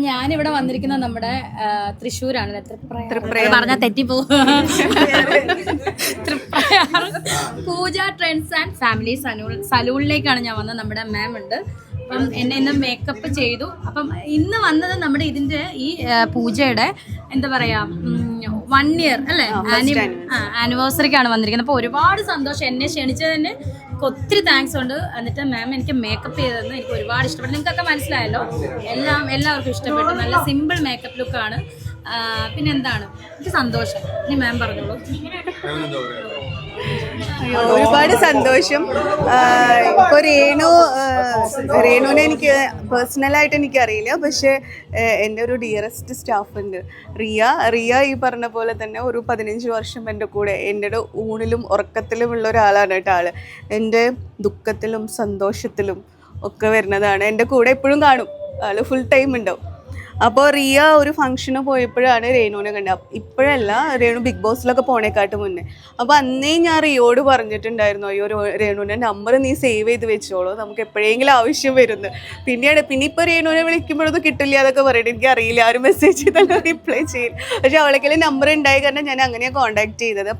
ഞാനിവിടെ വന്നിരിക്കുന്നത് നമ്മുടെ തൃശ്ശൂരാണ്. പറഞ്ഞാൽ തെറ്റിപ്പോകും. പൂജ ട്രെൻഡ്സ് ആൻഡ് ഫാമിലി സലൂണിലേക്കാണ് ഞാൻ വന്നത്. നമ്മുടെ മാം ഉണ്ട്. അപ്പം എന്നെ ഇന്ന് മേക്കപ്പ് ചെയ്തു. അപ്പം ഇന്ന് വന്നത് നമ്മുടെ ഇതിന്റെ ഈ പൂജയുടെ എന്താ പറയാ 1 year അല്ലേ ആനിവേഴ്സറിക്കാണ് വന്നിരിക്കുന്നത്. അപ്പോൾ ഒരുപാട് സന്തോഷം. എന്നെ ക്ഷണിച്ചതിന് ഒത്തിരി താങ്ക്സ് ഉണ്ട്. എന്നിട്ട് മാം എനിക്ക് മേക്കപ്പ് ചെയ്തതെന്ന് എനിക്ക് ഒരുപാട് ഇഷ്ടപ്പെട്ടു. നിങ്ങൾക്കൊക്കെ മനസ്സിലായല്ലോ, എല്ലാവർക്കും ഇഷ്ടപ്പെട്ടു. നല്ല സിമ്പിൾ മേക്കപ്പ് ലുക്കാണ്. പിന്നെ എന്താണ്, എനിക്ക് സന്തോഷം. ഇനി മാം പറഞ്ഞോളൂ. ഒരുപാട് സന്തോഷം. ഇപ്പോൾ രേണുവിനെ എനിക്ക് പേഴ്സണലായിട്ട് എനിക്കറിയില്ല, പക്ഷേ എൻ്റെ ഒരു ഡിയറസ്റ്റ് സ്റ്റാഫ് ഉണ്ട്, റിയ. ഈ പറഞ്ഞ പോലെ തന്നെ ഒരു 15 വർഷം എൻ്റെ കൂടെ എൻ്റെ ഊണിലും ഉറക്കത്തിലും ഉള്ള ഒരാളാണ് കേട്ടോ. ആള് എൻ്റെ ദുഃഖത്തിലും സന്തോഷത്തിലും ഒക്കെ വരുന്നതാണ്. എൻ്റെ കൂടെ എപ്പോഴും കാണും. ആള് ഫുൾ ടൈം ഉണ്ടാവും. അപ്പോൾ റിയ ഒരു ഫംഗ്ഷന് പോയപ്പോഴാണ് രേണുവിനെ കണ്ടത്. ഇപ്പോഴല്ല, രേണു ബിഗ് ബോസിലൊക്കെ പോണേക്കാട്ട് മുന്നേ. അപ്പോൾ അന്നേ ഞാൻ റിയോട് പറഞ്ഞിട്ടുണ്ടായിരുന്നു, അയ്യോ രേണുവിൻ്റെ നമ്പർ നീ സേവ് ചെയ്ത് വെച്ചോളൂ, നമുക്ക് എപ്പോഴെങ്കിലും ആവശ്യം വരുന്നു. പിന്നെ ഇപ്പോൾ രേണുവിനെ വിളിക്കുമ്പോഴൊന്നും കിട്ടില്ല അതൊക്കെ പറയട്ടെ. എനിക്ക് അറിയില്ല, ആരും മെസ്സേജ് ചെയ്താലും റിപ്ലൈ ചെയ്യും. പക്ഷെ അവളേക്കെല്ലാം നമ്പർ ഉണ്ടായി കാരണം ഞാൻ അങ്ങനെയാണ് കോൺടാക്ട് ചെയ്തത്.